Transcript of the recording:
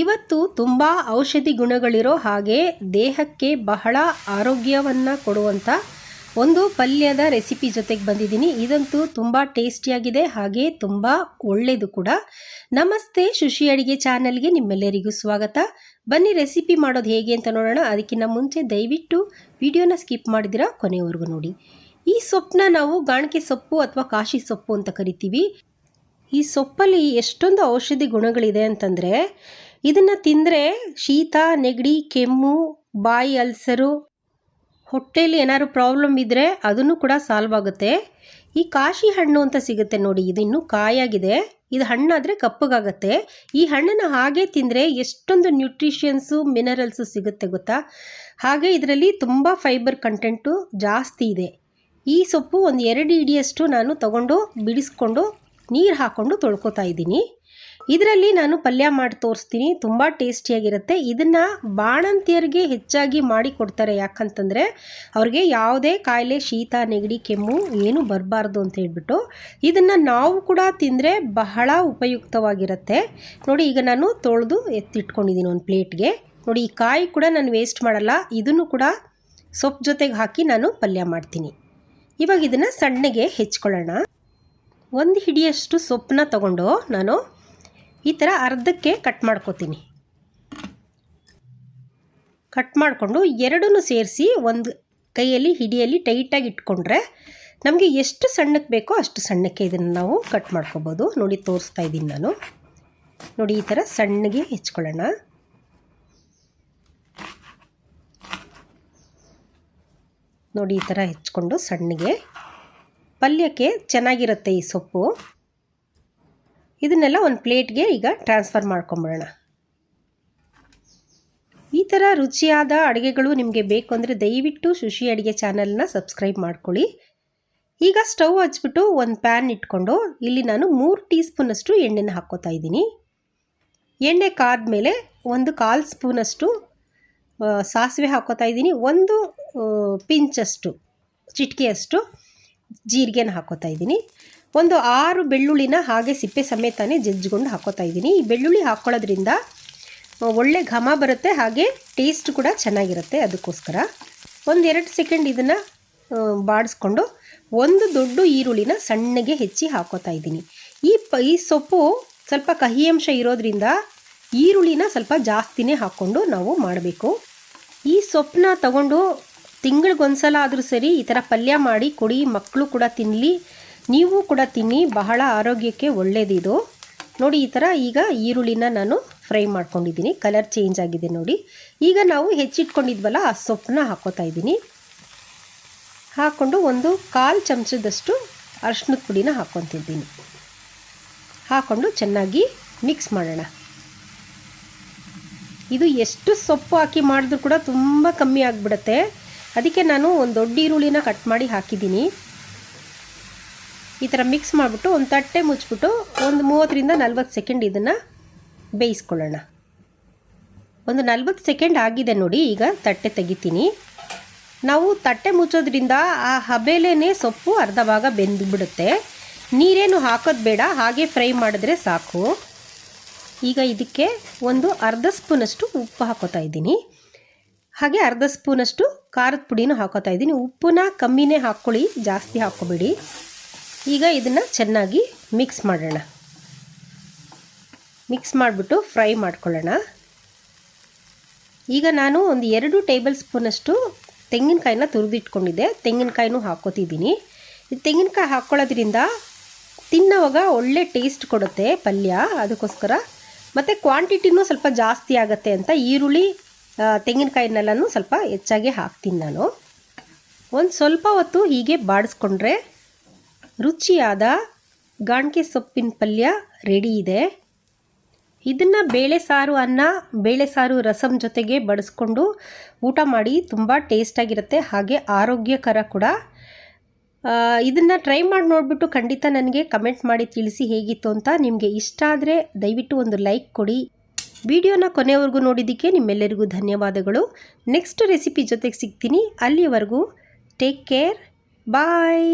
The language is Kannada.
ಇವತ್ತು ತುಂಬ ಔಷಧಿ ಗುಣಗಳಿರೋ ಹಾಗೆ ದೇಹಕ್ಕೆ ಬಹಳ ಆರೋಗ್ಯವನ್ನು ಕೊಡುವಂಥ ಒಂದು ಪಲ್ಯದ ರೆಸಿಪಿ ಜೊತೆಗೆ ಬಂದಿದ್ದೀನಿ. ಇದಂತೂ ತುಂಬ ಟೇಸ್ಟಿಯಾಗಿದೆ, ಹಾಗೆ ತುಂಬ ಒಳ್ಳೆಯದು ಕೂಡ. ನಮಸ್ತೆ, ಶುಶಿ ಅಡಿಗೆ ಚಾನಲ್ಗೆ ನಿಮ್ಮೆಲ್ಲರಿಗೂ ಸ್ವಾಗತ. ಬನ್ನಿ ರೆಸಿಪಿ ಮಾಡೋದು ಹೇಗೆ ಅಂತ ನೋಡೋಣ. ಅದಕ್ಕಿಂತ ಮುಂಚೆ ದಯವಿಟ್ಟು ವಿಡಿಯೋನ ಸ್ಕಿಪ್ ಮಾಡಿದಿರಾ ಕೊನೆವರೆಗೂ ನೋಡಿ. ಈ ಸೊಪ್ಪನ್ನ ನಾವು ಗಾಣಿಕೆ ಸೊಪ್ಪು ಅಥವಾ ಕಾಶಿ ಸೊಪ್ಪು ಅಂತ ಕರಿತೀವಿ. ಈ ಸೊಪ್ಪಲ್ಲಿ ಎಷ್ಟೊಂದು ಔಷಧಿ ಗುಣಗಳಿದೆ ಅಂತಂದರೆ, ಇದನ್ನು ತಿಂದರೆ ಶೀತ, ನೆಗಡಿ, ಕೆಮ್ಮು, ಬಾಯಿ ಅಲ್ಸರು, ಹೊಟ್ಟೆಯಲ್ಲಿ ಏನಾದ್ರು ಪ್ರಾಬ್ಲಮ್ ಇದ್ದರೆ ಅದನ್ನು ಕೂಡ ಸಾಲ್ವ್ ಆಗುತ್ತೆ. ಈ ಕಾಶಿ ಹಣ್ಣು ಅಂತ ಸಿಗುತ್ತೆ ನೋಡಿ, ಇದು ಇನ್ನೂ ಕಾಯಾಗಿದೆ. ಇದು ಹಣ್ಣಾದರೆ ಕಪ್ಪಗಾಗತ್ತೆ. ಈ ಹಣ್ಣನ್ನು ಹಾಗೆ ತಿಂದರೆ ಎಷ್ಟೊಂದು ನ್ಯೂಟ್ರಿಷನ್ಸು, ಮಿನರಲ್ಸು ಸಿಗುತ್ತೆ ಗೊತ್ತಾ. ಹಾಗೆ ಇದರಲ್ಲಿ ತುಂಬ ಫೈಬರ್ ಕಂಟೆಂಟು ಜಾಸ್ತಿ ಇದೆ. ಈ ಸೊಪ್ಪು ಒಂದು 2 ಹಿಡಿಯಷ್ಟು ನಾನು ತಗೊಂಡು ಬಿಡಿಸ್ಕೊಂಡು ನೀರು ಹಾಕ್ಕೊಂಡು ತೊಳ್ಕೊತಾ ಇದ್ದೀನಿ. ಇದರಲ್ಲಿ ನಾನು ಪಲ್ಯ ಮಾಡಿ ತೋರಿಸ್ತೀನಿ, ತುಂಬ ಟೇಸ್ಟಿಯಾಗಿರುತ್ತೆ. ಇದನ್ನು ಬಾಣಂತಿಯರಿಗೆ ಹೆಚ್ಚಾಗಿ ಮಾಡಿ ಕೊಡ್ತಾರೆ. ಯಾಕಂತಂದರೆ ಅವ್ರಿಗೆ ಯಾವುದೇ ಕಾಯಿಲೆ, ಶೀತ, ನೆಗಡಿ, ಕೆಮ್ಮು ಏನು ಬರಬಾರ್ದು ಅಂತ ಹೇಳ್ಬಿಟ್ಟು. ಇದನ್ನು ನಾವು ಕೂಡ ತಿಂದರೆ ಬಹಳ ಉಪಯುಕ್ತವಾಗಿರುತ್ತೆ. ನೋಡಿ, ಈಗ ನಾನು ತೊಳೆದು ಎತ್ತಿಟ್ಕೊಂಡಿದ್ದೀನಿ ಒಂದು ಪ್ಲೇಟ್ಗೆ. ನೋಡಿ, ಈ ಕಾಯಿ ಕೂಡ ನಾನು ವೇಸ್ಟ್ ಮಾಡಲ್ಲ. ಇದನ್ನು ಕೂಡ ಸೊಪ್ಪು ಜೊತೆಗೆ ಹಾಕಿ ನಾನು ಪಲ್ಯ ಮಾಡ್ತೀನಿ. ಇವಾಗ ಇದನ್ನು ಸಣ್ಣಗೆ ಹೆಚ್ಕೊಳ್ಳೋಣ. 1 ಹಿಡಿಯಷ್ಟು ಸೊಪ್ಪನ್ನ ತಗೊಂಡು ನಾನು ಈ ಥರ ಅರ್ಧಕ್ಕೆ ಕಟ್ ಮಾಡ್ಕೋತೀನಿ. ಕಟ್ ಮಾಡಿಕೊಂಡು ಎರಡನ್ನೂ ಸೇರಿಸಿ ಒಂದು ಕೈಯಲ್ಲಿ ಹಿಡಿಯಲ್ಲಿ ಟೈಟಾಗಿ ಇಟ್ಕೊಂಡ್ರೆ ನಮಗೆ ಎಷ್ಟು ಸಣ್ಣಕ್ಕೆ ಬೇಕೋ ಅಷ್ಟು ಸಣ್ಣಕ್ಕೆ ಇದನ್ನು ನಾವು ಕಟ್ ಮಾಡ್ಕೋಬೋದು. ನೋಡಿ, ತೋರಿಸ್ತಾ ಇದ್ದೀನಿ ನಾನು. ನೋಡಿ, ಈ ಥರ ಸಣ್ಣಗೆ ಹೆಚ್ಕೊಳ್ಳೋಣ. ನೋಡಿ, ಈ ಥರ ಹೆಚ್ಕೊಂಡು ಸಣ್ಣಗೆ ಪಲ್ಯಕ್ಕೆ ಚೆನ್ನಾಗಿರುತ್ತೆ ಈ ಸೊಪ್ಪು. ಇದನ್ನೆಲ್ಲ ಒಂದು ಪ್ಲೇಟ್ಗೆ ಈಗ ಟ್ರಾನ್ಸ್ಫರ್ ಮಾಡ್ಕೊಂಬಿಡೋಣ. ಈ ಥರ ರುಚಿಯಾದ ಅಡುಗೆಗಳು ನಿಮಗೆ ಬೇಕು ಅಂದರೆ ದಯವಿಟ್ಟು ಶುಶಿ ಅಡುಗೆ ಚಾನಲ್ನ ಸಬ್ಸ್ಕ್ರೈಬ್ ಮಾಡ್ಕೊಳ್ಳಿ. ಈಗ ಸ್ಟವ್ ಹಚ್ಬಿಟ್ಟು ಒಂದು ಪ್ಯಾನ್ ಇಟ್ಕೊಂಡು ಇಲ್ಲಿ ನಾನು 3 ಟೀ ಸ್ಪೂನಷ್ಟು ಎಣ್ಣೆನ ಹಾಕ್ಕೋತಾ ಇದ್ದೀನಿ. ಎಣ್ಣೆ ಕಾದ್ಮೇಲೆ 1/4 ಸ್ಪೂನಷ್ಟು ಸಾಸಿವೆ ಹಾಕ್ಕೋತಾ ಇದ್ದೀನಿ. 1 ಪಿಂಚಷ್ಟು, ಚಿಟಿಕೆಯಷ್ಟು ಜೀರಿಗೆನ ಹಾಕ್ಕೋತಾ ಇದ್ದೀನಿ. 6 ಬೆಳ್ಳುಳ್ಳಿನ ಹಾಗೆ ಸಿಪ್ಪೆ ಸಮೇತನೇ ಜಜ್ಜಿಕೊಂಡು ಹಾಕ್ಕೋತಾ ಇದ್ದೀನಿ. ಈ ಬೆಳ್ಳುಳ್ಳಿ ಹಾಕ್ಕೊಳ್ಳೋದ್ರಿಂದ ಒಳ್ಳೆ ಘಮ ಬರುತ್ತೆ, ಹಾಗೆ ಟೇಸ್ಟ್ ಕೂಡ ಚೆನ್ನಾಗಿರುತ್ತೆ. ಅದಕ್ಕೋಸ್ಕರ 1-2 ಸೆಕೆಂಡ್ ಇದನ್ನು ಬಾಡಿಸ್ಕೊಂಡು 1 ದೊಡ್ಡ ಈರುಳ್ಳಿನ ಸಣ್ಣಗೆ ಹೆಚ್ಚಿ ಹಾಕ್ಕೋತಾ ಇದ್ದೀನಿ. ಈ ಸೊಪ್ಪು ಸ್ವಲ್ಪ ಕಹಿ ಅಂಶ ಇರೋದ್ರಿಂದ ಈರುಳ್ಳಿನ ಸ್ವಲ್ಪ ಜಾಸ್ತಿನೇ ಹಾಕ್ಕೊಂಡು ನಾವು ಮಾಡಬೇಕು. ಈ ಸೊಪ್ಪನ್ನ ತಗೊಂಡು ತಿಂಗಳಿಗೊಂದ್ಸಲ ಆದರೂ ಸರಿ ಈ ಥರ ಪಲ್ಯ ಮಾಡಿ ಕೊಡಿ. ಮಕ್ಕಳು ಕೂಡ ತಿನ್ನಲಿ, ನೀವು ಕೂಡ ತಿನ್ನಿ, ಬಹಳ ಆರೋಗ್ಯಕ್ಕೆ ಒಳ್ಳೆಯದಿದು. ನೋಡಿ, ಈ ಥರ ಈಗ ಈರುಳ್ಳಿನ ನಾನು ಫ್ರೈ ಮಾಡ್ಕೊಂಡಿದ್ದೀನಿ. ಕಲರ್ ಚೇಂಜ್ ಆಗಿದೆ ನೋಡಿ. ಈಗ ನಾವು ಹೆಚ್ಚಿಟ್ಕೊಂಡಿದ್ವಲ್ಲ ಆ ಸೊಪ್ಪನ್ನ ಹಾಕ್ಕೋತಾ ಇದ್ದೀನಿ. ಹಾಕ್ಕೊಂಡು 1/4 ಚಮಚದಷ್ಟು ಅರಿಶಿನದ ಪುಡಿನ ಹಾಕ್ಕೊತಿದ್ದೀನಿ. ಹಾಕ್ಕೊಂಡು ಚೆನ್ನಾಗಿ ಮಿಕ್ಸ್ ಮಾಡೋಣ. ಇದು ಎಷ್ಟು ಸೊಪ್ಪು ಹಾಕಿ ಮಾಡಿದ್ರೂ ಕೂಡ ತುಂಬ ಕಮ್ಮಿ ಆಗಿಬಿಡುತ್ತೆ. ಅದಕ್ಕೆ ನಾನು ಒಂದು ದೊಡ್ಡ ಈರುಳ್ಳಿನ ಕಟ್ ಮಾಡಿ ಹಾಕಿದ್ದೀನಿ. ಈ ಥರ ಮಿಕ್ಸ್ ಮಾಡಿಬಿಟ್ಟು ಒಂದು ತಟ್ಟೆ ಮುಚ್ಚಿಬಿಟ್ಟು ಒಂದು 30-40 ಸೆಕೆಂಡ್ ಇದನ್ನು ಬೇಯಿಸ್ಕೊಳ್ಳೋಣ. ಒಂದು 40 ಸೆಕೆಂಡ್ ಆಗಿದೆ ನೋಡಿ. ಈಗ ತಟ್ಟೆ ತೆಗಿತೀನಿ. ನಾವು ತಟ್ಟೆ ಮುಚ್ಚೋದ್ರಿಂದ ಆ ಹಬೆಲೇನೆ ಸೊಪ್ಪು ಅರ್ಧ ಭಾಗ ಬೆಂದುಬಿಡುತ್ತೆ. ನೀರೇನು ಹಾಕೋದು ಬೇಡ, ಹಾಗೆ ಫ್ರೈ ಮಾಡಿದ್ರೆ ಸಾಕು. ಈಗ ಇದಕ್ಕೆ ಒಂದು ಅರ್ಧ ಸ್ಪೂನಷ್ಟು ಉಪ್ಪು ಹಾಕೋತಾ ಇದ್ದೀನಿ. ಹಾಗೆ ಅರ್ಧ ಸ್ಪೂನಷ್ಟು ಖಾರದ ಪುಡಿನೂ ಹಾಕೋತಾ ಇದ್ದೀನಿ. ಉಪ್ಪನ್ನ ಕಮ್ಮಿನೇ ಹಾಕ್ಕೊಳ್ಳಿ, ಜಾಸ್ತಿ ಹಾಕ್ಕೋಬೇಡಿ. ಈಗ ಇದನ್ನು ಚೆನ್ನಾಗಿ ಮಿಕ್ಸ್ ಮಾಡೋಣ. ಮಿಕ್ಸ್ ಮಾಡಿಬಿಟ್ಟು ಫ್ರೈ ಮಾಡ್ಕೊಳ್ಳೋಣ. ಈಗ ನಾನು ಒಂದು 2 ಟೇಬಲ್ ಸ್ಪೂನಷ್ಟು ತೆಂಗಿನಕಾಯಿನ ತುರಿದಿಟ್ಕೊಂಡಿದ್ದೆ. ತೆಂಗಿನಕಾಯಿನೂ ಹಾಕ್ಕೋತಿದ್ದೀನಿ. ಈ ತೆಂಗಿನಕಾಯಿ ಹಾಕ್ಕೊಳ್ಳೋದ್ರಿಂದ ತಿನ್ನೋವಾಗ ಒಳ್ಳೆ ಟೇಸ್ಟ್ ಕೊಡುತ್ತೆ ಪಲ್ಯ. ಅದಕ್ಕೋಸ್ಕರ ಮತ್ತು ಕ್ವಾಂಟಿಟಿನೂ ಸ್ವಲ್ಪ ಜಾಸ್ತಿ ಆಗುತ್ತೆ ಅಂತ ಈರುಳ್ಳಿ, ತೆಂಗಿನಕಾಯಿನೆಲ್ಲನೂ ಸ್ವಲ್ಪ ಹೆಚ್ಚಾಗಿ ಹಾಕ್ತೀನಿ ನಾನು. ಒಂದು ಸ್ವಲ್ಪ ಹೊತ್ತು ಹೀಗೆ ಬಾಡಿಸ್ಕೊಂಡ್ರೆ ರುಚಿಯಾದ ಗಾಣಿಕೆ ಸೊಪ್ಪಿನ ಪಲ್ಯ ರೆಡಿ ಇದೆ. ಇದನ್ನು ಬೇಳೆ ಸಾರು ಅನ್ನ, ಬೇಳೆ ಸಾರು ರಸಮ್ ಜೊತೆಗೆ ಬಡಿಸ್ಕೊಂಡು ಊಟ ಮಾಡಿ, ತುಂಬ ಟೇಸ್ಟಾಗಿರುತ್ತೆ, ಹಾಗೆ ಆರೋಗ್ಯಕರ ಕೂಡ. ಇದನ್ನು ಟ್ರೈ ಮಾಡಿ ನೋಡಿಬಿಟ್ಟು ಖಂಡಿತ ನನಗೆ ಕಮೆಂಟ್ ಮಾಡಿ ತಿಳಿಸಿ ಹೇಗಿತ್ತು ಅಂತ. ನಿಮಗೆ ಇಷ್ಟ ಆದರೆ ದಯವಿಟ್ಟು ಒಂದು ಲೈಕ್ ಕೊಡಿ. ವಿಡಿಯೋನ ಕೊನೆವರೆಗೂ ನೋಡಿದ್ದಕ್ಕೆ ನಿಮ್ಮೆಲ್ಲರಿಗೂ ಧನ್ಯವಾದಗಳು. ನೆಕ್ಸ್ಟ್ ರೆಸಿಪಿ ಜೊತೆಗೆ ಸಿಗ್ತೀನಿ. ಅಲ್ಲಿವರೆಗೂ ಟೇಕ್ ಕೇರ್, ಬಾಯ್.